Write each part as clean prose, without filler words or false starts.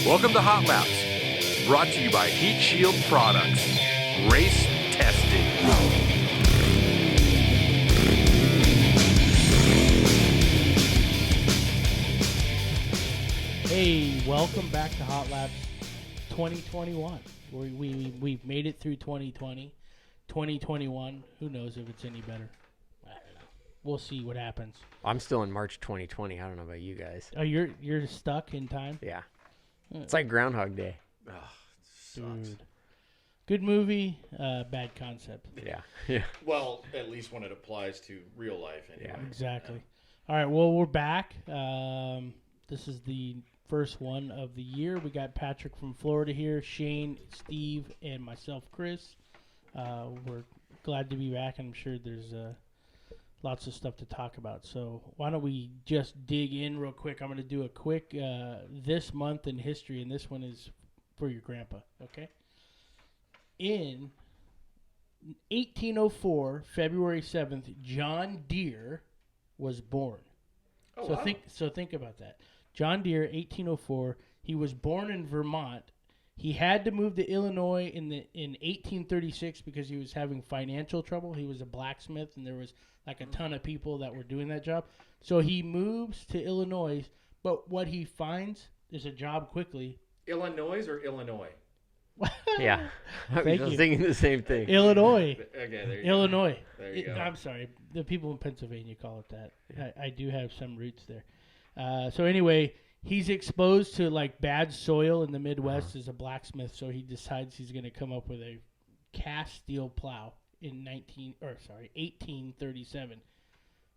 Welcome to Hot Laps, brought to you by Heatshield Products. Race testing. Hey, welcome back to Hot Laps 2021. We've made it through 2020. 2021, who knows if it's any better. I don't know. We'll see what happens. I'm still in March 2020. I don't know about you guys. Oh, you're stuck in time? Yeah. It's like Groundhog Day. Ugh, sucks. Dude. Good movie, bad concept. Yeah. Yeah. Well, at least when it applies to real life anyway. Yeah. Exactly. All right, well, we're back. This is the first one of the year. We got Patrick from Florida here, Shane, Steve, and myself, Chris. We're glad to be back. I'm sure there's lots of stuff to talk about. So why don't we just dig in real quick? I'm going to do a quick this month in history, and this one is for your grandpa, okay? In 1804, February 7th, John Deere was born. Oh, So wow. think about that. John Deere, 1804. He was born in Vermont. He had to move to Illinois in 1836 because he was having financial trouble. He was a blacksmith, and there was like a ton of people that were doing that job. So he moves to Illinois, but what he finds is a job quickly. Illinois or Illinois? Yeah. I Thank was you. thinking the same thing. Illinois. Okay, there you Illinois. go. There you go. I'm sorry. The people in Pennsylvania call it that. Yeah. I do have some roots there. So anyway, he's exposed to like bad soil in the Midwest as a blacksmith, so he decides he's going to come up with a cast steel plow in 1837.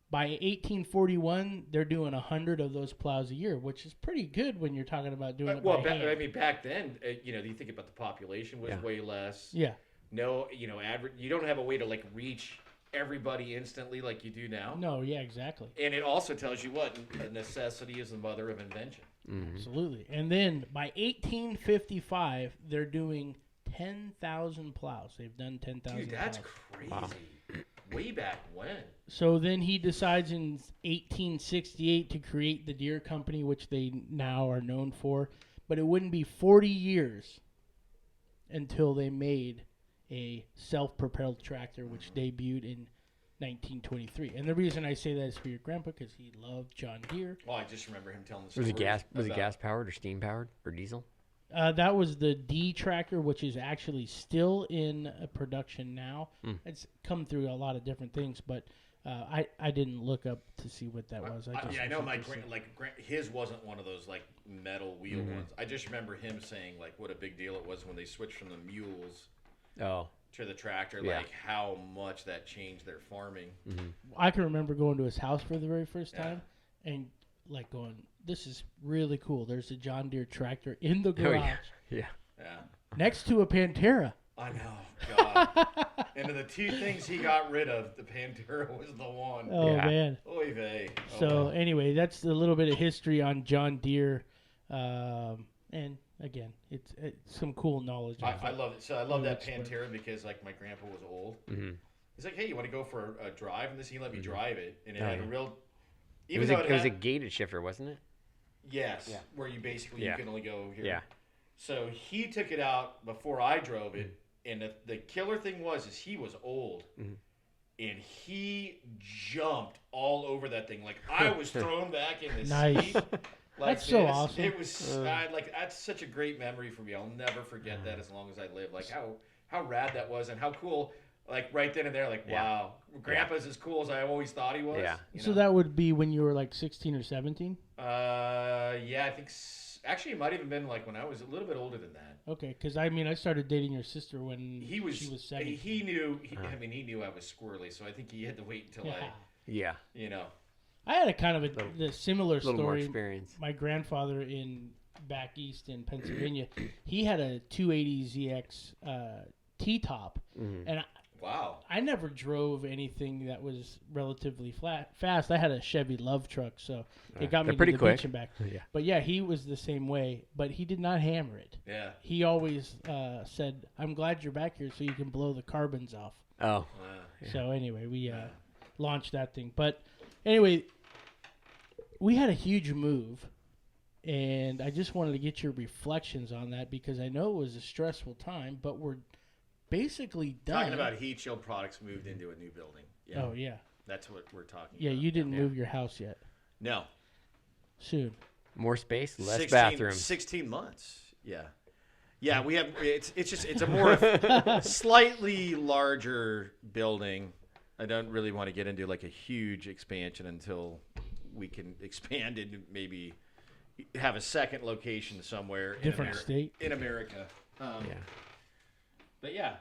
By 1841, they're doing 100 of those plows a year, which is pretty good when you're talking about doing it Well, by hand. back then, you think about the population was way less. Yeah. No, you don't have a way to like reach everybody instantly like you do now. No, yeah, exactly. And it also tells you what necessity is the mother of invention. Mm-hmm. Absolutely. And then by 1855, they're doing 10,000 plows. They've done 10,000 Dude, that's plows. crazy. Wow. Way back when. So then he decides in 1868 to create the Deere Company, which they now are known for. But it wouldn't be 40 years until they made a self-propelled tractor, which debuted in 1923. And the reason I say that is for your grandpa, because he loved John Deere. Well, I just remember him telling the Was story. it gas powered or steam powered or diesel? That was the D tractor, which is actually still in production now. It's come through a lot of different things, but I didn't look up to see what that was. I know my his wasn't one of those like metal wheel ones. I just remember him saying like what a big deal it was when they switched from the mules Oh. to the tractor, Yeah. like how much that changed their farming. I can remember going to his house for the very first time and like going, this is really cool. There's a John Deere tractor in the garage Yeah. Yeah. next to a Pantera. I know, God. And of the two things he got rid of, the Pantera was the one. Oh, Yeah. man. Oy vey. So anyway, that's a little bit of history on John Deere. And again, it's some cool knowledge. I love it. So I love that Expert. Pantera because like my grandpa was old. Mm-hmm. He's like, hey, you want to go for a drive? And this he let me drive it, and it Oh, had a yeah. real. It was a gated shifter, wasn't it? Yes, Yeah. where you basically Yeah. you can only go here. Yeah. So he took it out before I drove it, and the killer thing is he was old, and he jumped all over that thing. Like I was thrown back in the Nice. seat. Like That's so this. awesome. It was that's such a great memory for me. I'll never forget that as long as I live. Like how rad that was and how cool. Like right then and there, like Yeah. wow, Grandpa's as cool as I always thought he was. Yeah. you So know? that would be when you were like 16 or 17? Yeah, I think actually it might even been like when I was a little bit older than that. Okay, because I started dating your sister when She was 17. He knew. He knew I was squirrely, so I think he had to wait until Yeah. Yeah. I had a kind of a similar A little more story. experience. My grandfather back east in Pennsylvania, he had a 280ZX T-top, and wow. I never drove anything that was relatively fast. I had a Chevy Love truck, so it got me they're to pretty the quick. beach and back. Yeah. But yeah, he was the same way, but he did not hammer it. Yeah. He always said, "I'm glad you're back here so you can blow the carbons off." Oh. So anyway, we launched that thing. But anyway, we had a huge move And I just wanted to get your reflections on that because I know it was a stressful time, but we're basically done. Talking about Heatshield Products moved into a new building. Yeah. Oh, yeah. That's what we're talking Yeah, about. you didn't move your house yet. No. Soon. More space, less 16, bathrooms. 16 months. Yeah. Yeah, we have it's a more slightly larger building. I don't really want to get into like a huge expansion until we can expand and maybe have a second location somewhere Different state in America. Yeah. But yeah,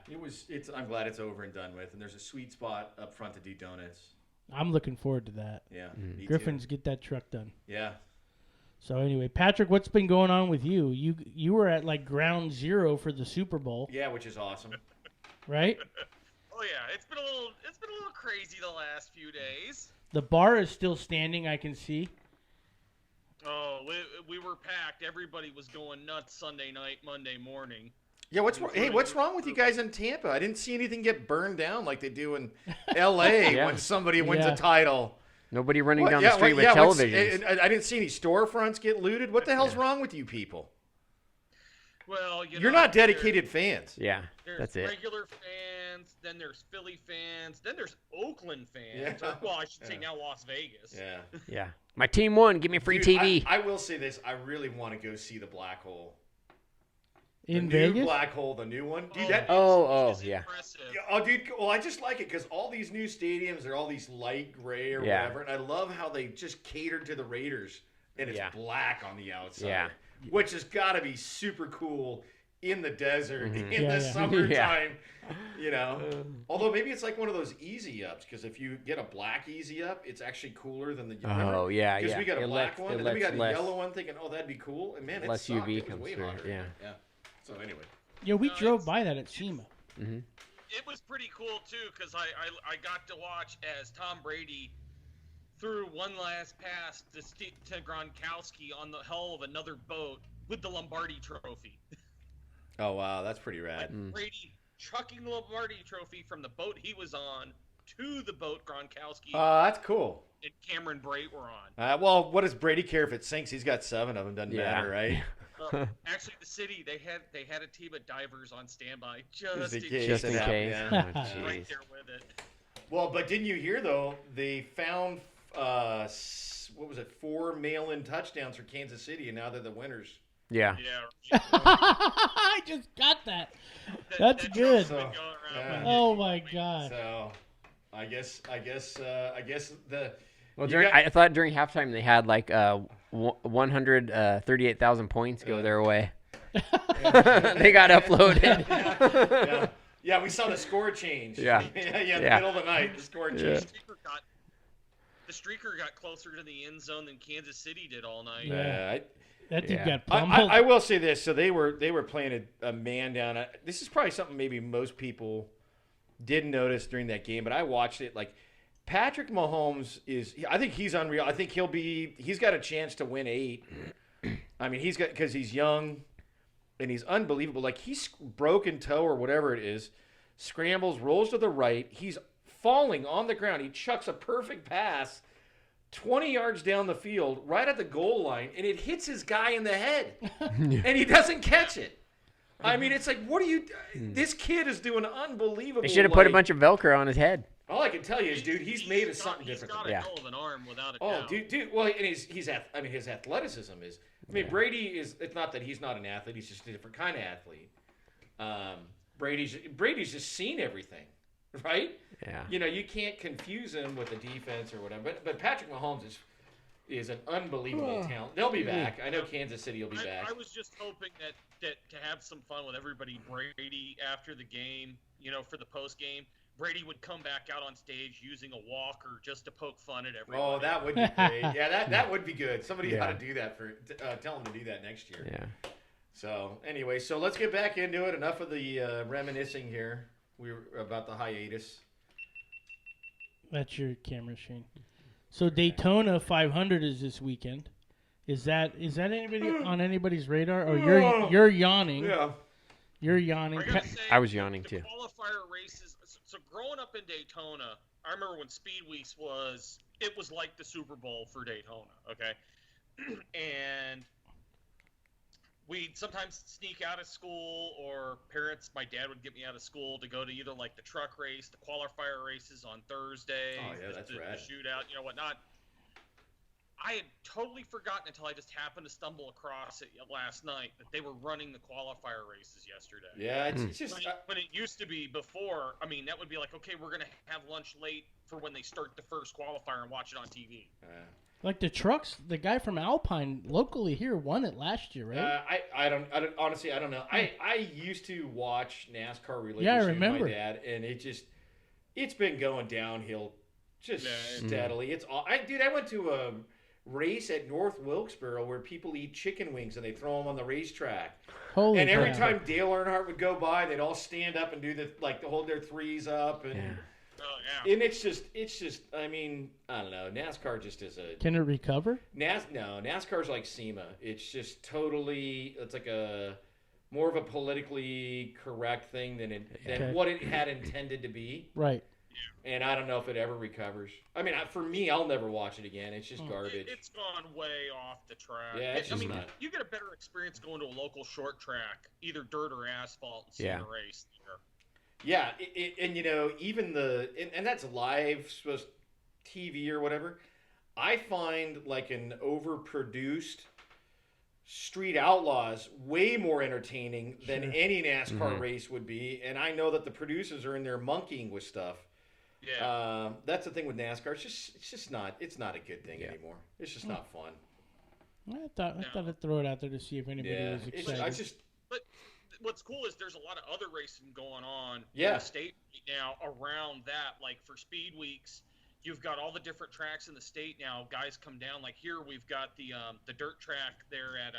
I'm glad it's over and done with. And there's a sweet spot up front of Daytona. I'm looking forward to that. Yeah. Me Griffins, too. get that truck done. Yeah. So anyway, Patrick, what's been going on with you? You were at like ground zero for the Super Bowl, Yeah, which is awesome. right? Oh yeah, it's been a little crazy the last few days. The bar is still standing, I can see. Oh, we were packed. Everybody was going nuts Sunday night, Monday morning. Yeah, what's wrong with you guys in Tampa? I didn't see anything get burned down like they do in L.A. Yeah. when somebody wins Yeah. a title. Nobody running What? down the street with televisions. I didn't see any storefronts get looted. What the hell's wrong with you people? Well, You're not dedicated fans. Yeah, There's that's it. regular fans, then there's Philly fans, then there's Oakland fans. Yeah. Or, well, I should say now Las Vegas. Yeah. Yeah. My team won. Give me free Dude, TV. I will say this. I really want to go see the Black Hole. In the new Vegas? Black Hole, the new one. Dude, Oh, that. Oh, yeah. Impressive. Yeah, oh, dude. Well, I just like it because all these new stadiums, they're all these light gray or Yeah. whatever, and I love how they just catered to the Raiders, and it's Yeah. black on the outside. Yeah. Which has got to be super cool in the desert in Yeah, the yeah. summertime. You know, although maybe it's like one of those easy ups because if you get a black easy up, it's actually cooler than the. Oh, yeah, Because yeah. we got a It black lets- one, it and then we got lets a less- yellow one, thinking, oh, that'd be cool, and man, it Less sucked. UV It was comes way through, hotter. yeah. Yeah. So anyway. Yeah, we No, drove it's- by that at SEMA. It was pretty cool too because I got to watch as Tom Brady threw one last pass to Gronkowski on the hull of another boat with the Lombardi Trophy. Oh wow, that's pretty rad. Brady trucking the Lombardi Trophy from the boat he was on to the boat Gronkowski That's cool. and Cameron Brate were on. Well, what does Brady care if it sinks? He's got 7 of them. Doesn't Yeah. matter, right? Actually, the city they had a team of divers on standby just in Just in case. Just in Yeah. case. Yeah. Oh, Right jeez. there with it. Well, but didn't you hear though? They found what was it? 4 mail-in touchdowns for Kansas City, and now they're the winners. Yeah. Yeah. I just got that. That's that good. joke's been So, going around yeah. for Oh years. my god. So, I guess the. Well, you got- I thought during halftime they had like 138,000 points go their way. They got uploaded. Yeah, we saw the score change. Yeah. In the Yeah. middle of the night, the score changed. The streaker got closer to the end zone than Kansas City did all night. Yeah. That dude Yeah. got pummeled. I will say this. So they were playing a man down. This is probably something maybe most people didn't notice during that game, but I watched it. Like Patrick Mahomes I think he's unreal. I think he's got a chance to win 8. I mean, because he's young and he's unbelievable. Like he's broken toe or whatever it is, scrambles, rolls to the right. He's falling on the ground. He chucks a perfect pass 20 yards down the field, right at the goal line, and it hits his guy in the head, and he doesn't catch it. I mean, it's like, what are you? This kid is doing unbelievable. They should have put a bunch of Velcro on his head. All I can tell you is, dude, he's made of something different. He's got Yeah. a hell of an arm without a Oh, doubt. dude. Well, and his athleticism is. I mean, Brady is. It's not that he's not an athlete. He's just a different kind of athlete. Brady's just seen everything, right? Yeah. You know, you can't confuse him with the defense or whatever. But Patrick Mahomes is an unbelievable talent. They'll be back. I know Kansas City will be back. I was just hoping that to have some fun with everybody. Brady after the game, for the post game, Brady would come back out on stage using a walker just to poke fun at everybody. Oh, that would be great. Yeah, that would be good. Somebody Yeah. ought to do that tell him to do that next year. Yeah. So anyway, let's get back into it. Enough of the reminiscing here. We were about the hiatus. That's your camera, Shane. So Daytona 500 is this weekend. Is that anybody on anybody's radar? Or you're yawning? Yeah. You're yawning. I gotta say, I was yawning the too. qualifier races. So growing up in Daytona, I remember when Speed Weeks was like the Super Bowl for Daytona. Okay, and we'd sometimes sneak out of school, or my dad would get me out of school to go to either like the truck race, the qualifier races on Thursday, Oh, yeah, that's the rad. shootout, whatnot. I had totally forgotten until I just happened to stumble across it last night that they were running the qualifier races yesterday. Yeah, it's just When it used to be before, I mean, that would be like, okay, we're gonna have lunch late for when they start the first qualifier and watch it on TV. Like the trucks, the guy from Alpine locally here won it last year, right? I don't honestly, I don't know. I used to watch NASCAR Relocation Yeah, I with remember. my dad, and it's been going downhill just steadily. It's all I went to a race at North Wilkesboro where people eat chicken wings and they throw them on the racetrack. Holy And every crap. time Dale Earnhardt would go by, they'd all stand up and do the hold their threes up, and it's just I mean, I don't know. NASCAR just is a Can it recover? NASCAR's like SEMA. It's just totally, it's like a more of a politically correct thing than what it had intended to be. Right. And I don't know if it ever recovers. I mean, for me, I'll never watch it again. It's just garbage. It's gone way off the track. Yeah, it's just not. You get a better experience going to a local short track, either dirt or asphalt, and seeing a race there. Yeah, and even and that's live, supposed TV or whatever. I find like an overproduced Street Outlaws way more entertaining than any NASCAR race would be, and I know that the producers are in there monkeying with stuff. Yeah, that's the thing with NASCAR. It's just not a good thing anymore. It's just not fun. I thought I'd throw it out there to see if anybody was excited. But what's cool is there's a lot of other racing going on in Yeah. the state right now around that. Like for speed weeks, you've got all the different tracks in the state now. Guys come down. Like here, we've got the dirt track there at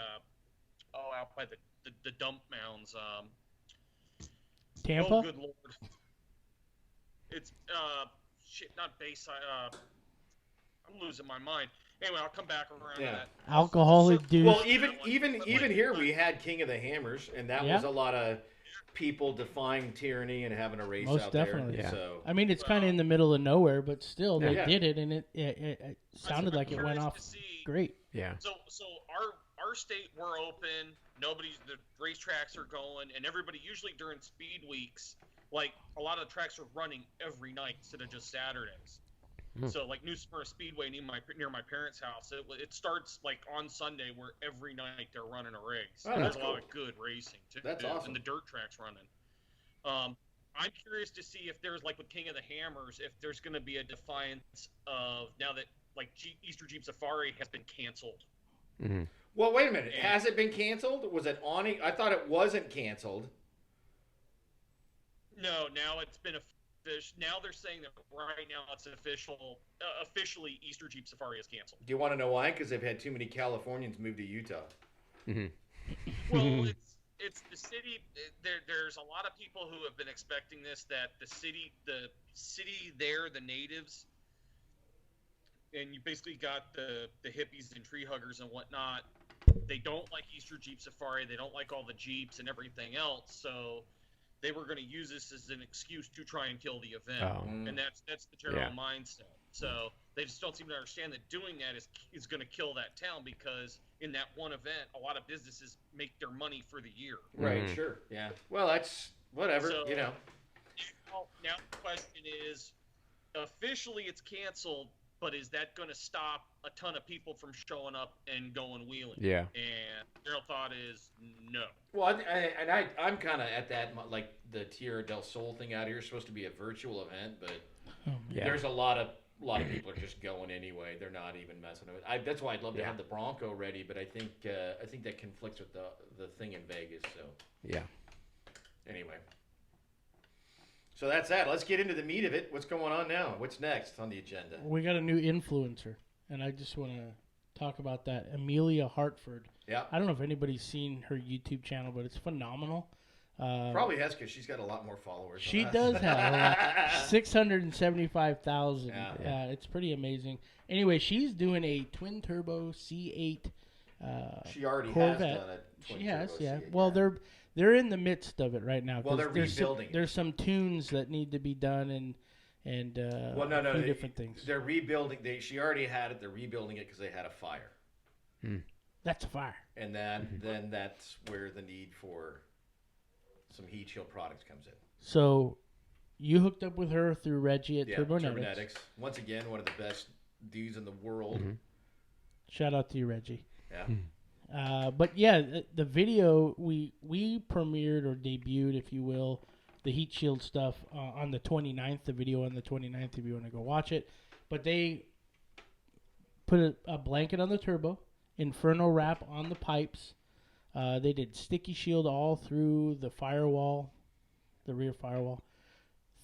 out by the dump mounds. Tampa? Oh, good lord! It's not Bayside. I'm losing my mind. Anyway, I'll come back around to that. Alcoholic dude. Well, even here, we had King of the Hammers, and that was a lot of people defying tyranny and having a race Most out definitely. there. Yeah. So I mean, it's kind of in the middle of nowhere, but still, they did it, and it sounded like it went off great. Yeah. So our state, we're open. The racetracks are going, and everybody usually during speed weeks, like a lot of the tracks are running every night instead of just Saturdays. So like New Smyrna Speedway near my parents' house, it starts like on Sunday where every night they're running a race. Oh, There's that's a lot of good racing too. That's awesome. And the dirt track's running. I'm curious to see if there's like with King of the Hammers, if there's going to be a defiance of now that like Easter Jeep Safari has been canceled. Mm-hmm. Well, wait a minute. Has it been canceled? Was it on? I thought it wasn't canceled. No, now it's been now they're saying that right now it's officially Easter Jeep Safari is canceled. Do you want to know why? Because they've had too many Californians move to Utah. Mm-hmm. Well, it's the city. There's a lot of people who have been expecting this. That the city there, the natives, and you basically got the hippies and tree huggers and whatnot. They don't like Easter Jeep Safari. They don't like all the Jeeps and everything else. So they were going to use this as an excuse to try and kill the event, and that's the general mindset. So they just don't seem to understand that doing that is going to kill that town, because in that one event, a lot of businesses make their money for the year. Right. Sure. Yeah. Well, that's whatever. So, you know. Now the question is, officially it's canceled, but is that going to stop a ton of people from showing up and going wheeling? Yeah. And their thought is no. Well, I'm kind of at that, like the Tierra del Sol thing out here is supposed to be a virtual event, but there's a lot of people are just going anyway. They're not even messing with it. That's why I'd love to have the Bronco ready, but I think that conflicts with the thing in Vegas. So anyway, so that's that. Let's get into the meat of it. What's going on now? What's next on the agenda? We got a new influencer, and I just want to talk about that. Amelia Hartford. Yeah. I don't know if anybody's seen her YouTube channel, but it's phenomenal. Probably has, because she's got a lot more followers. She than us. does have 675,000. Yeah. It's pretty amazing. Anyway, she's doing a twin turbo C8 She already Corvette. has done it. She has, yeah. Well, they're in the midst of it right now. Well, they're there's rebuilding. There's some tunes that need to be done and a few different things. They're rebuilding. She already had it. They're rebuilding it because they had a fire. That's a fire. And then that's where the need for some Heatshield products comes in. So you hooked up with her through Reggie at Yeah, Turbonetics. Once again, one of the best dudes in the world. Shout out to you, Reggie. Yeah. But yeah, the video we premiered or debuted, if you will, the heat shield stuff on the 29th. The video on the 29th, if you want to go watch it. But they put a blanket on the turbo, Inferno wrap on the pipes. They did sticky shield all through the firewall, the rear firewall.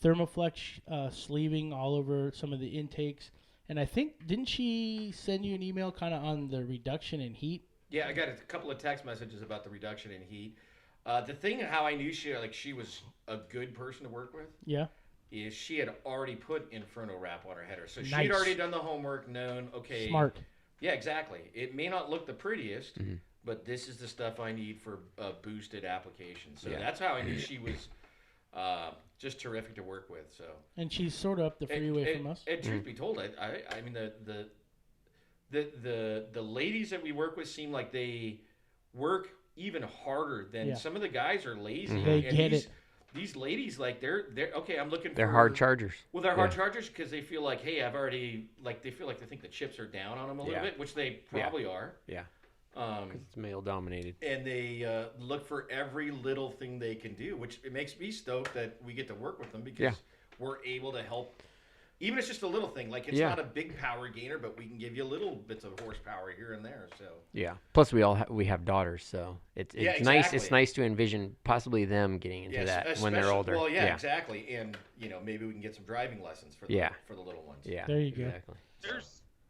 Thermoflex sleeving all over some of the intakes. And I think, didn't she send you an email kind of on the reduction in heat? Yeah, I got a couple of text messages about the reduction in heat. The thing how I knew she was a good person to work with Yeah. is she had already put Inferno wrap on her header. So Nice. she'd already done the homework, known, okay. Smart. Yeah, exactly. It may not look the prettiest, but this is the stuff I need for a boosted application. So that's how I knew she was just terrific to work with. So. And she's sort of up the freeway from us. And truth be told, I mean the ladies that we work with seem like they work even harder than some of the guys are lazy. They get it. These ladies, like they're okay. I'm looking. They're for hard chargers. Well, they're hard chargers because they feel like, hey, I've already they feel like they think the chips are down on them a little bit, which they probably are. Yeah. It's male dominated. And they look for every little thing they can do, which it makes me stoked that we get to work with them because we're able to help. Even if it's just a little thing, like it's not a big power gainer, but we can give you little bits of horsepower here and there. So Plus we have daughters, so it's nice. It's nice to envision possibly them getting into that when they're older. Well, exactly, and maybe we can get some driving lessons for the little ones. Yeah, there you go. Exactly.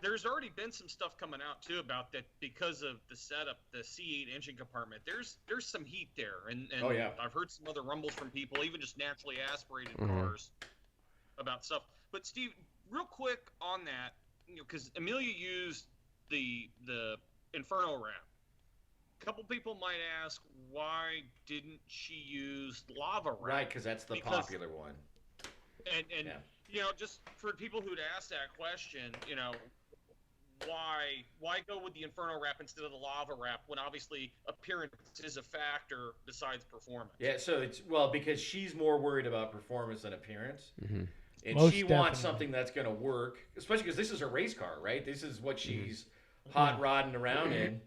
There's already been some stuff coming out too about that because of the setup, the C8 engine compartment. There's some heat there, and I've heard some other rumbles from people, even just naturally aspirated cars, about stuff. But Steve, real quick on that, because Amelia used the Inferno wrap. A couple people might ask, why didn't she use lava wrap? Right, because that's the popular one. And just for people who'd asked that question, why go with the Inferno wrap instead of the lava wrap when obviously appearance is a factor besides performance? Yeah, so it's because she's more worried about performance than appearance. And Most she wants something that's going to work, especially because this is her race car, right? This is what she's hot rodding around in.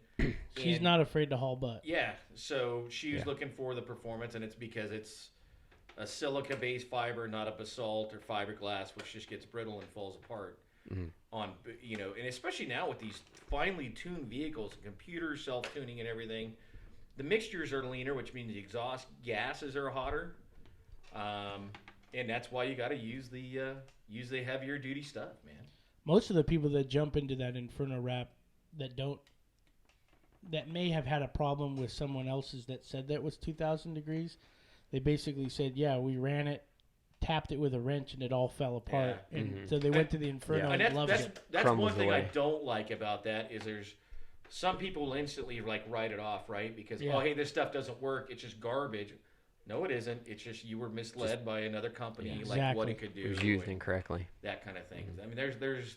She's not afraid to haul butt. Yeah, so she's looking for the performance, and it's because it's a silica-based fiber, not a basalt or fiberglass, which just gets brittle and falls apart. And especially now with these finely tuned vehicles and computers self-tuning and everything, the mixtures are leaner, which means the exhaust gases are hotter. And that's why you got to use the heavier duty stuff, man. Most of the people that jump into that Inferno wrap that may have had a problem with someone else's that said that was 2,000 degrees, they basically said, yeah, we ran it, tapped it with a wrench, and it all fell apart. Yeah. And so they went to the Inferno and loved it. That's one thing I don't like about that is there's some people will instantly write it off, right? Because, hey, this stuff doesn't work. It's just garbage. No, it isn't. It's just you were misled by another company, like what it could do. It was used incorrectly. That kind of thing. I mean, there's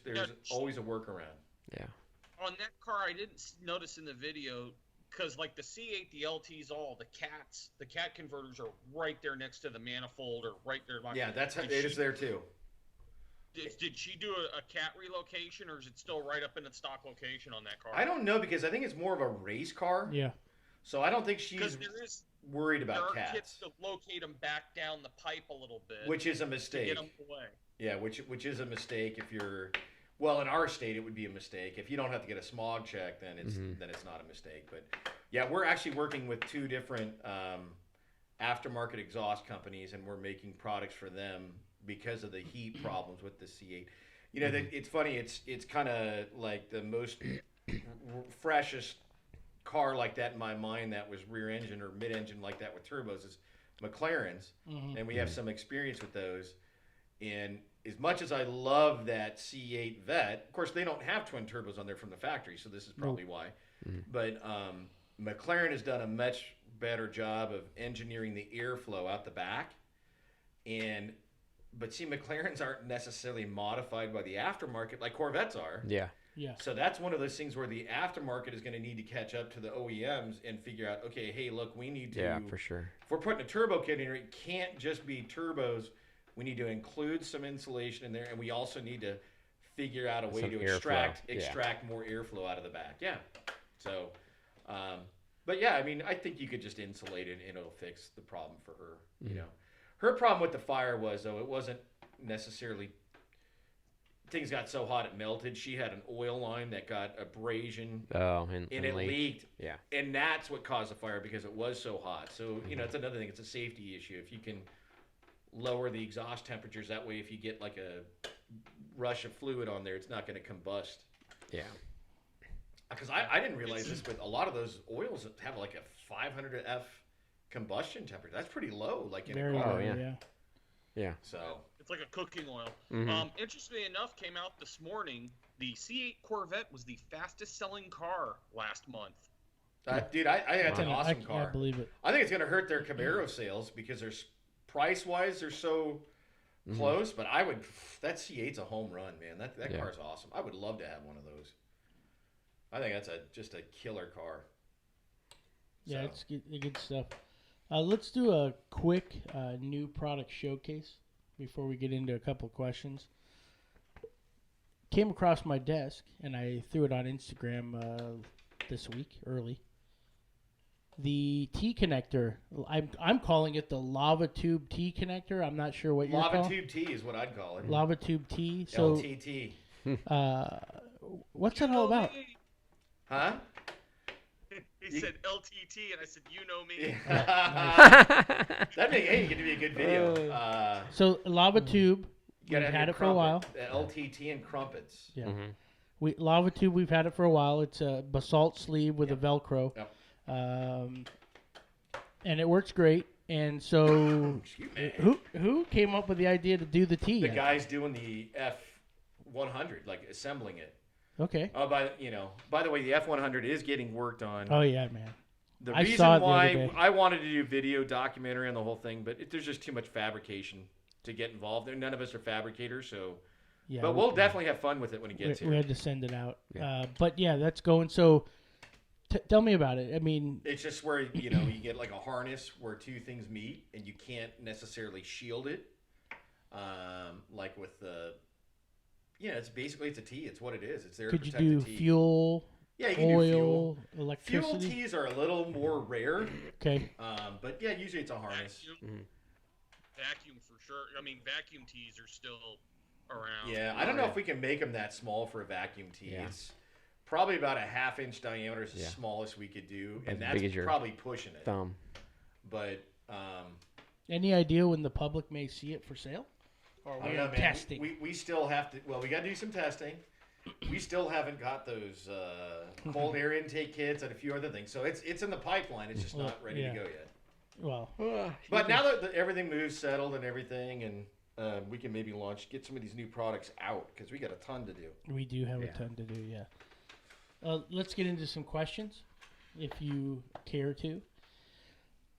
always a workaround. Yeah. On that car, I didn't notice in the video because like the C8, the LTs, the cat converters are right there next to the manifold or right there. Yeah, it is there too. Did she do a cat relocation, or is it still right up in its stock location on that car? I don't know because I think it's more of a race car. Yeah. So I don't think she's worried about cats. There are kits to locate them back down the pipe a little bit, which is a mistake. To get them away. Yeah, which is a mistake if you're. Well, in our state, it would be a mistake. If you don't have to get a smog check, then it's not a mistake. But yeah, we're actually working with two different aftermarket exhaust companies, and we're making products for them because of the heat problems with the C8. It's funny. It's kind of like the most freshest car like that in my mind that was rear engine or mid engine like that with turbos is McLaren's, and we have some experience with those. And as much as I love that C8 Vet, of course they don't have twin turbos on there from the factory, so this is probably why. But McLaren has done a much better job of engineering the airflow out the back, but see, McLarens aren't necessarily modified by the aftermarket like Corvettes are. Yeah. Yeah. So that's one of those things where the aftermarket is going to need to catch up to the OEMs and figure out, okay, hey, look, we need to. Yeah, for sure. If we're putting a turbo kit in here, it can't just be turbos. We need to include some insulation in there, and we also need to figure out a way to extract more airflow out of the back. Yeah. So, but yeah, I mean, I think you could just insulate it, and it'll fix the problem for her. Mm-hmm. You know, her problem with the fire was, though, it wasn't necessarily things got so hot it melted. She had an oil line that got abrasion, and it leaked. Yeah, and that's what caused the fire because it was so hot. So you know, it's another thing. It's a safety issue. If you can lower the exhaust temperatures, that way, if you get like a rush of fluid on there, it's not going to combust. Yeah. Because I didn't realize this, but a lot of those oils have like a 500 F combustion temperature. That's pretty low, like in a car. Yeah. So it's like a cooking oil. Mm-hmm. Interestingly enough, came out this morning. The C8 Corvette was the fastest selling car last month. Dude, I think that's an awesome car. I believe it. I think it's going to hurt their Camaro sales because there's price-wise they're so close. But that C8's a home run, man. That car's awesome. I would love to have one of those. I think that's just a killer car. Yeah, it's good stuff. Let's do a quick new product showcase before we get into a couple questions. Came across my desk, and I threw it on Instagram this week, early. The T connector. I'm calling it the lava tube T connector. I'm not sure what you're calling it. Lava tube T is what I'd call it. Lava tube T. So, LTT. What's that all about? Huh? He said LTT, and I said, you know me. That'd be, hey, it'd be a good video. So lava tube, we've had it for a while. LTT and crumpets. Yeah. Mm-hmm. Lava tube, we've had it for a while. It's a basalt sleeve with a Velcro. Yep. And it works great. And so, who came up with the idea to do the T? The guys doing the F100, like assembling it. Okay. By the way, the F100 is getting worked on. Oh yeah, man. The reason why I wanted to do video documentary on the whole thing, but there's just too much fabrication to get involved. None of us are fabricators, so. Yeah. But we'll definitely have fun with it when it gets here. We had to send it out. Yeah. But yeah, that's going. So, tell me about it. I mean, it's just where you get like a harness where two things meet, and you can't necessarily shield it, like with the. Yeah, it's a T. It's what it is. It's there to protect the T. Could you do fuel? Yeah, you can oil, do fuel. Electricity? Fuel Ts are a little more rare. Okay. But yeah, usually it's a harness. Vacuum for sure. I mean, vacuum Ts are still around. Yeah, I don't know if we can make them that small for a vacuum T. Yeah. It's probably about a half-inch diameter is the smallest we could do, and that's probably pushing it. Thumb. But any idea when the public may see it for sale? Or I don't know, man. Testing? We still have to. Well, we got to do some testing. We still haven't got those cold air intake kits and a few other things. So it's in the pipeline. It's just not ready to go yet. Well, but now that everything moves settled and everything, and we can maybe get some of these new products out because we got a ton to do. We do have a ton to do. Yeah. Let's get into some questions, if you care to.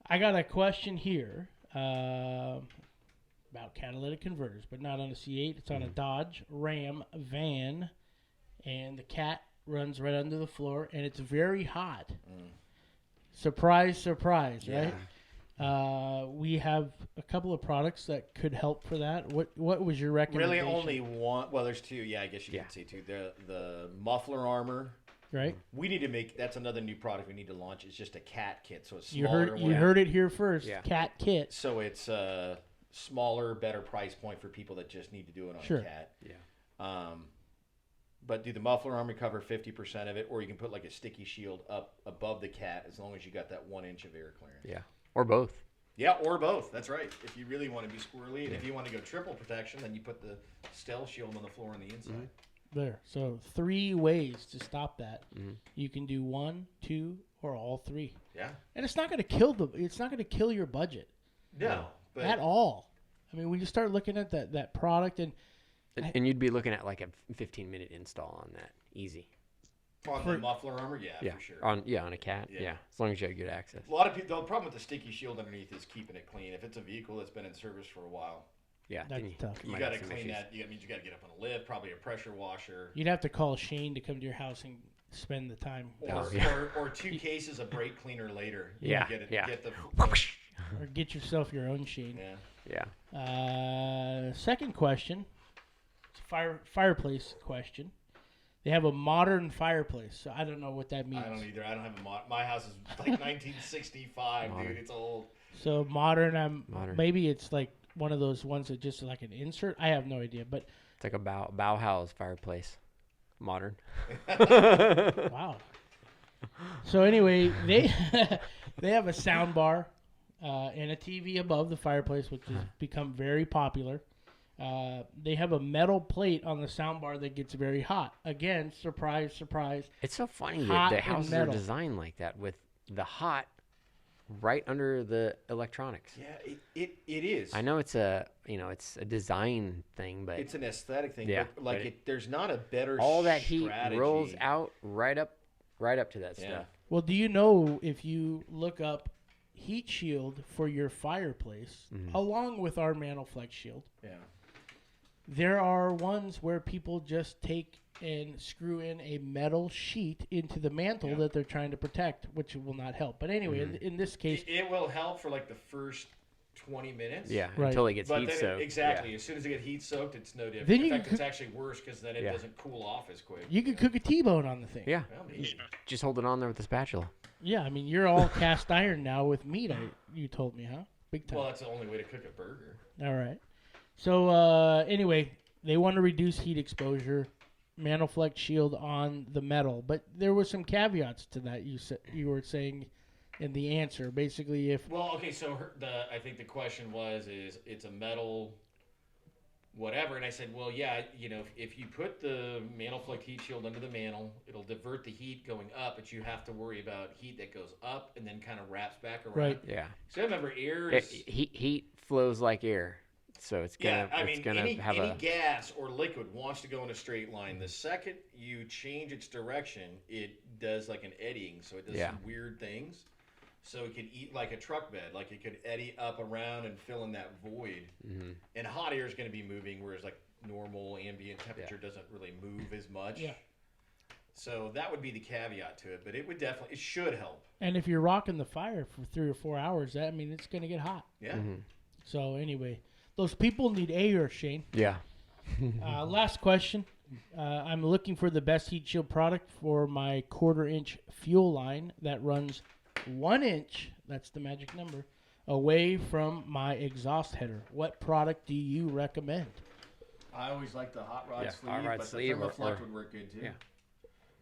I got a question here about catalytic converters, but not on a C8. It's on a Dodge Ram van, and the cat runs right under the floor, and it's very hot. Surprise, surprise, right? We have a couple of products that could help for that. What was your recommendation? Really only one. Well, there's two. Yeah, I guess you could say two. The muffler armor. Right. We need to make. That's another new product we need to launch. It's just a cat kit, so it's smaller. You heard it here first. Yeah. Cat kit. So it's a smaller, better price point for people that just need to do it on a cat. Yeah. But do the muffler armor cover 50% of it, or you can put like a sticky shield up above the cat as long as you got that 1 inch of air clearance. Yeah. Or both. Yeah, or both. That's right. If you really want to be squirrely, and if you want to go triple protection, then you put the stealth shield on the floor on the inside. There. So 3 ways to stop that. You can do 1, 2, or all 3. Yeah. And it's not going to kill your budget. No. But at all. I mean, when you start looking at that product and you'd be looking at like a 15-minute install on that, easy. On the muffler armor, for sure. On a cat, as long as you have good access. A lot of people. The problem with the sticky shield underneath is keeping it clean. If it's a vehicle that's been in service for a while, Yeah, That's tough. You got to clean that. That means you got to get up on a lift, probably a pressure washer. You'd have to call Shane to come to your house and spend the time. Or 2 cases of brake cleaner later. Yeah, Get the or get yourself your own Shane. Yeah. Second question. It's a fireplace question. They have a modern fireplace, so I don't know what that means. I don't either. I don't have my house is like 1965, dude. It's old. So modern. Maybe it's like one of those ones that just like an insert. I have no idea, but it's like a Bauhaus fireplace, modern. Wow. So anyway, they have a sound bar and a TV above the fireplace, which has become very popular. They have a metal plate on the soundbar that gets very hot. Again, surprise, surprise. It's so funny that the houses are designed like that with the hot right under the electronics. Yeah, it is. I know it's a design thing, but it's an aesthetic thing. Yeah, but there's not a better all that strategy. Heat rolls out right up to that stuff. Well, do you know if you look up heat shield for your fireplace along with our Manoflex shield? Yeah. There are ones where people just take and screw in a metal sheet into the mantle that they're trying to protect, which will not help. But anyway, in this case... It will help for like the first 20 minutes. Yeah, until it gets heat soaked. Exactly. Yeah. As soon as it gets heat soaked, it's no different. Then in fact, it's actually worse because then it doesn't cool off as quick. You could cook a T-bone on the thing. Yeah. Just hold it on there with a spatula. Yeah, I mean, you're all cast iron now with meat, you told me, huh? Big time. Well, that's the only way to cook a burger. All right. So, anyway, they want to reduce heat exposure, Manoflex shield on the metal. But there were some caveats to that you were saying in the answer. Basically, if... Well, okay, so I think the question is it's a metal whatever. And I said, well, yeah, if you put the Manoflex heat shield under the mantle, it'll divert the heat going up, but you have to worry about heat that goes up and then kind of wraps back around. Right. Yeah. So remember, air is... Heat flows like air. So it's gonna. Any gas or liquid wants to go in a straight line. The second you change its direction, it does like an eddying. So it does some weird things. So it can eat like a truck bed. Like it could eddy up around and fill in that void. Mm-hmm. And hot air is going to be moving, whereas like normal ambient temperature doesn't really move as much. Yeah. So that would be the caveat to it, but it should help. And if you're rocking the fire for 3 or 4 hours, it's going to get hot. Yeah. Mm-hmm. So anyway. Those people need air, Shane. Yeah. Last question. I'm looking for the best heat shield product for my 1/4-inch fuel line that runs 1 inch, that's the magic number, away from my exhaust header. What product do you recommend? I always like the hot rod sleeve, hot rod but sleeve the Thermoflex would work good too. Yeah.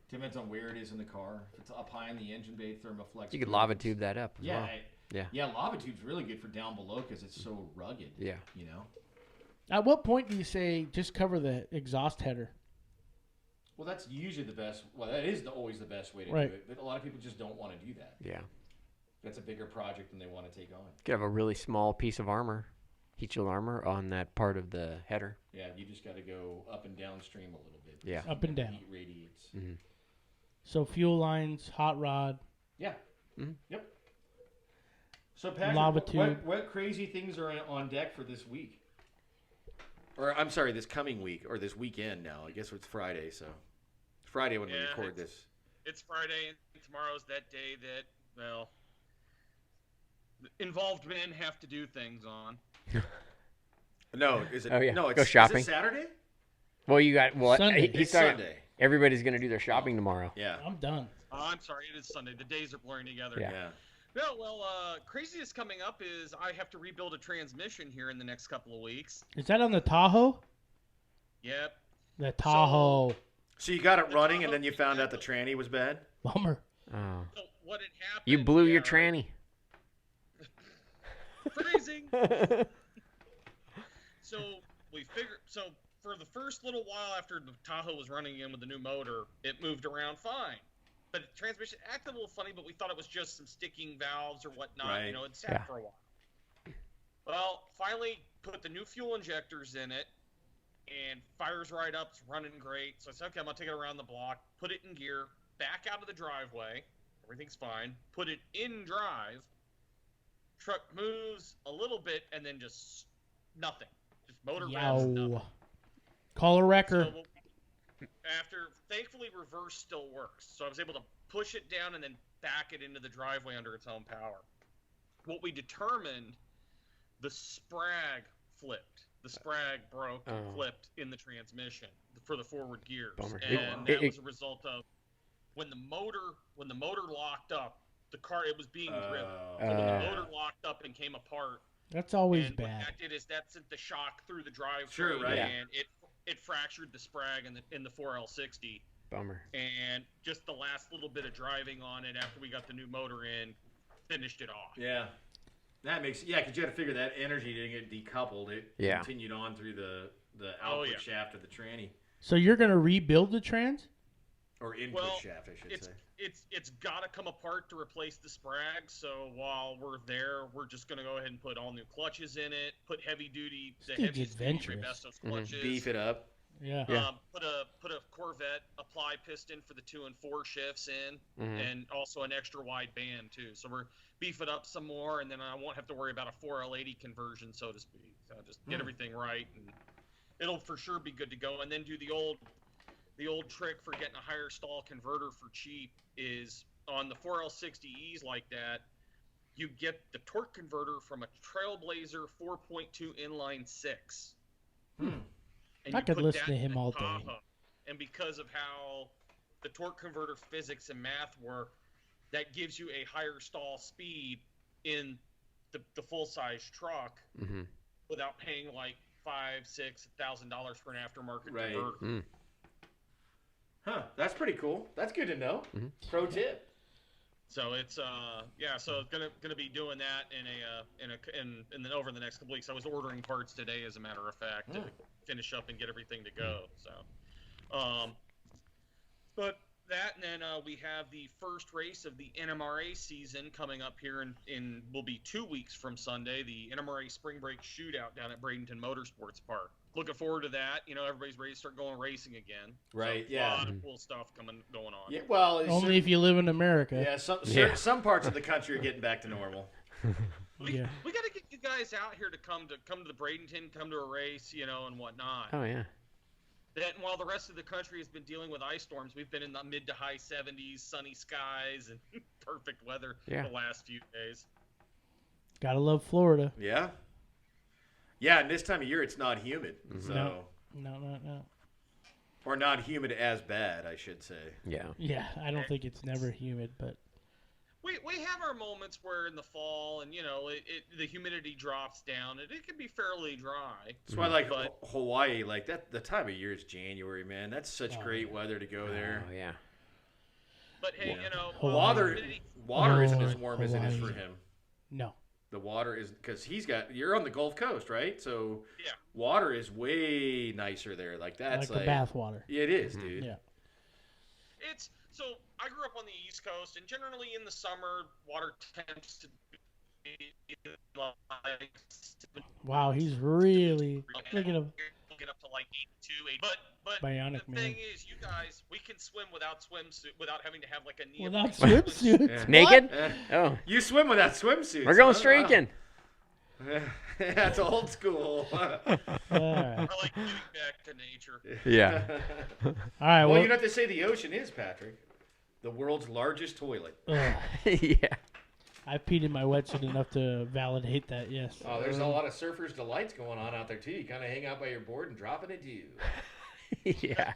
Depends on where it is in the car. If it's up high in the engine bay, Thermoflex. You could lava tube that up. Yeah. Well. Yeah, lava tube's really good for down below because it's so rugged. Yeah. At what point do you say just cover the exhaust header? Well, that's usually the best. Well, that is always the best way to do it. But a lot of people just don't want to do that. Yeah. That's a bigger project than they want to take on. You could have a really small piece of armor, heat shield armor, on that part of the header. Yeah, you just got to go up and downstream a little bit. Yeah. Up and down. Heat radiates. Mm-hmm. So fuel lines, hot rod. Yeah. Mm-hmm. Yep. So, Patrick, lava tube. What crazy things are on deck for this week? Or, I'm sorry, this coming week, or this weekend now. I guess it's Friday, so. It's Friday when we record this. It's Friday, and tomorrow's that day that, involved men have to do things on. No, is it? Oh, yeah. No, it's go shopping. Is it Saturday? Well, you got what? Sunday. He's Sunday. Everybody's going to do their shopping tomorrow. Yeah. I'm done. Oh, I'm sorry, it is Sunday. The days are blurring together. Yeah. Well, craziest coming up is I have to rebuild a transmission here in the next couple of weeks. Is that on the Tahoe? Yep. The Tahoe. So you got it running, and then you found out the tranny was bad? Bummer. Oh. So what had happened? You blew your tranny. Phrasing. So for the first little while after the Tahoe was running again with the new motor, it moved around fine. But the transmission acted a little funny, but we thought it was just some sticking valves or whatnot. Right. It sat for a while. Well, finally put the new fuel injectors in it, and fires right up. It's running great. So I said, okay, I'm going to take it around the block, put it in gear, back out of the driveway. Everything's fine. Put it in drive. Truck moves a little bit, and then just nothing. Just motor revs. Yow. Call a wrecker. So thankfully, reverse still works. So I was able to push it down and then back it into the driveway under its own power. What we determined, the sprag flipped. The sprag broke and flipped in the transmission for the forward gears. Bummer. And that was a result of when the motor locked up, it was being driven. So when the motor locked up and came apart, That's always and bad. what that did is that sent the shock through the drive Sure, right. and it fractured the sprag in the 4L60. Bummer. And just the last little bit of driving on it after we got the new motor in finished it off. Yeah. That makes because you had to figure that energy didn't get decoupled. It continued on through the output shaft of the tranny. So you're going to rebuild the trans? Or input shaft, I should say. It's got to come apart to replace the sprag. So while we're there, we're just going to go ahead and put all new clutches in it, put heavy duty, the heaviest duty Rebestos clutches, beef it up. Yeah. Put a Corvette apply piston for the 2 and 4 shifts in, and also an extra wide band too. So we're beef it up some more, and then I won't have to worry about a 4L80 conversion, so to speak. So I'll just get everything right, and it'll for sure be good to go. And then do the old trick for getting a higher stall converter for cheap is on the 4L60Es like that. You get the torque converter from a Trailblazer 4.2 inline 6. And I could listen to him all day. And because of how the torque converter physics and math work, that gives you a higher stall speed in the full size truck without paying like $5,000-$6,000 for an aftermarket converter. Huh? That's pretty cool. That's good to know. Pro tip. So it's so gonna be doing that and then over the next couple weeks. I was ordering parts today, as a matter of fact, to finish up and get everything to go. So, but that, and then we have the first race of the NMRA season coming up here in will be 2 weeks from Sunday. The NMRA Spring Break Shootout down at Bradenton Motorsports Park. Looking forward to that. You know, everybody's ready to start going racing again. Right. So, a lot of cool stuff going on. Yeah. Well, only if you live in America. Yeah. Some parts of the country are getting back to normal. We got to get you guys out here to come to the Bradenton, come to a race, and whatnot. Oh yeah. That while the rest of the country has been dealing with ice storms, we've been in the mid to high 70s, sunny skies, and perfect weather the last few days. Gotta love Florida. Yeah. Yeah, and this time of year it's not humid. So No. Or not humid as bad, I should say. Yeah. Yeah, I don't think it's never humid, but we have our moments where in the fall and the humidity drops down and it can be fairly dry. That's why Hawaii, like that the time of year is January, man. That's such great weather to go there. Oh yeah. But hey, water isn't as warm as it is for him. No. The water is because you're on the Gulf Coast, right? So water is way nicer there. Like that's like the bath water. Yeah, it is, dude. Yeah. So I grew up on the East Coast, and generally in the summer, water tends to be like. Wow, he's really look at him. Get up to like 82, 80. But Bionic the thing is, you guys, we can swim without swimsuit, without having to have like a without swimsuit. Yeah. Naked? Oh, you swim without swimsuits. We're going streaking. That's old school. I like getting back to nature. Yeah. All right. Well, you know what they say the ocean is, Patrick? The world's largest toilet. Yeah. I peed in my wetsuit enough to validate that, yes. Oh, there's a lot of surfers' delights going on out there, too. You kind of hang out by your board and drop in a dew. Yeah.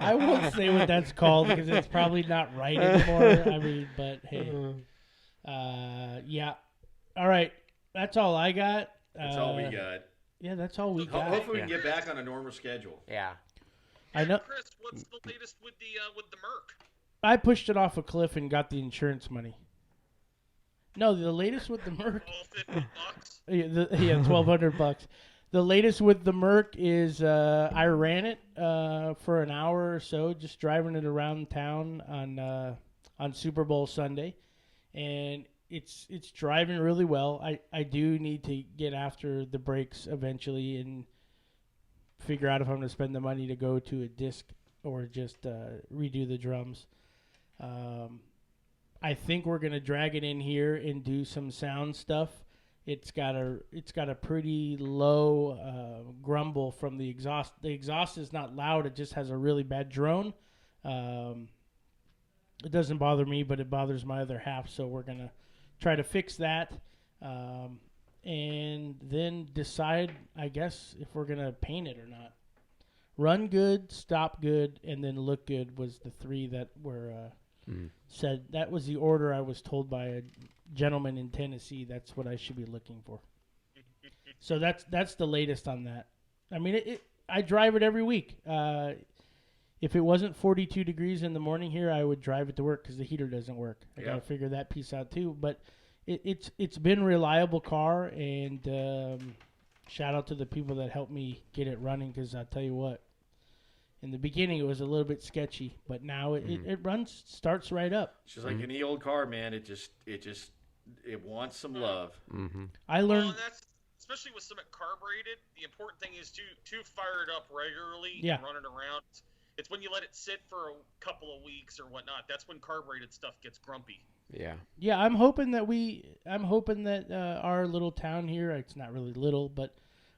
I won't say what that's called because it's probably not right anymore. I mean, but hey. Yeah. All right. That's all I got. That's all we got. Yeah, that's all we got. Hopefully we can get back on a normal schedule. Yeah. I know. Chris, what's the latest with the Merc? I pushed it off a cliff and got the insurance money. No, the latest with the Merc. $50. Yeah, $1,200. The latest with the Merc is I ran it for an hour or so, just driving it around town on Super Bowl Sunday, and it's driving really well. I do need to get after the brakes eventually and figure out if I'm going to spend the money to go to a disc or just redo the drums. I think we're going to drag it in here and do some sound stuff It's got a pretty low grumble from the exhaust. The exhaust is not loud. It just has a really bad drone. It doesn't bother me, but it bothers my other half. So we're gonna try to fix that, and then decide, I guess, if we're gonna paint it or not. Run good, stop good, and then look good was the three that were said. That was the order I was told by a gentleman in Tennessee. That's what I should be looking for. So that's the latest on that. I mean, I drive it every week. If it wasn't 42 degrees in the morning here, I would drive it to work because the heater doesn't work. I gotta figure that piece out too. But it's been a reliable car, and shout out to the people that helped me get it running, because I'll tell you what, in the beginning it was a little bit sketchy, but now it starts right up. It's just like any old car, man. It wants some love. Mm-hmm. I learned. Well, and that's, especially with something carbureted, the important thing is to fire it up regularly and run it around. It's when you let it sit for a couple of weeks or whatnot, that's when carbureted stuff gets grumpy. Yeah, I'm hoping that our little town here, it's not really little, but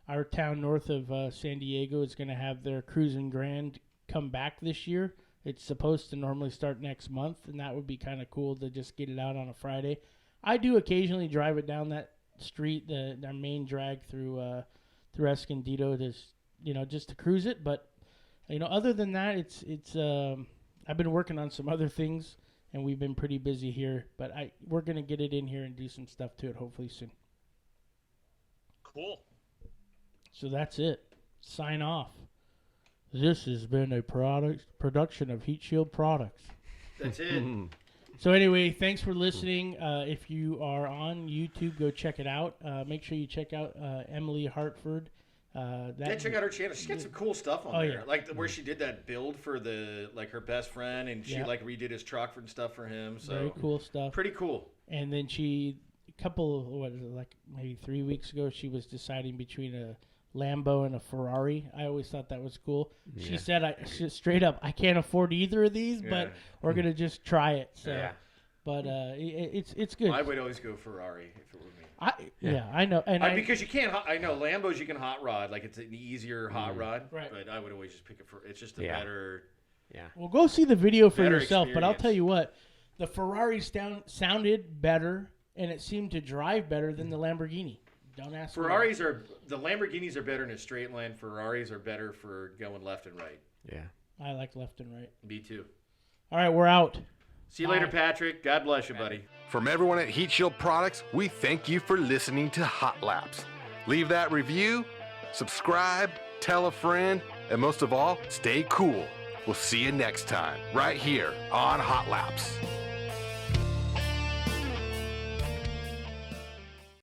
our town north of San Diego is going to have their Cruisin' Grand come back this year. It's supposed to normally start next month, and that would be kind of cool to just get it out on a Friday. I do occasionally drive it down that street, our main drag through Escondido, just to cruise it. But other than that, it's I've been working on some other things, and we've been pretty busy here. But we're gonna get it in here and do some stuff to it hopefully soon. Cool. So that's it. Sign off. This has been a production of Heatshield Products. That's it. So anyway, thanks for listening. If you are on YouTube, go check it out. Make sure you check out Emily Hartford. Check out her channel. She's got some cool stuff on there. Yeah. Like where she did that build for her best friend, and she redid his truck and stuff for him. So very cool stuff. Pretty cool. And then maybe 3 weeks ago, she was deciding between a Lambo and a Ferrari. I always thought that was cool. Yeah. She said, straight up, I can't afford either of these, but we're gonna just try it. So, but it's good. I would always go Ferrari if it were me. I know, and because you can't. I know Lambos you can hot rod, like it's an easier hot rod. Right. But I would always just pick it for. It's just a better. Yeah. Well, go see the video for yourself. Experience. But I'll tell you what, the Ferrari sounded better, and it seemed to drive better than the Lamborghini. Don't ask me. The Lamborghinis are better in a straight line. Ferraris are better for going left and right. Yeah. I like left and right. Me too. All right, we're out. See you later, Patrick. God bless you, buddy. From everyone at Heatshield Products, we thank you for listening to Hot Laps. Leave that review, subscribe, tell a friend, and most of all, stay cool. We'll see you next time, right here on Hot Laps.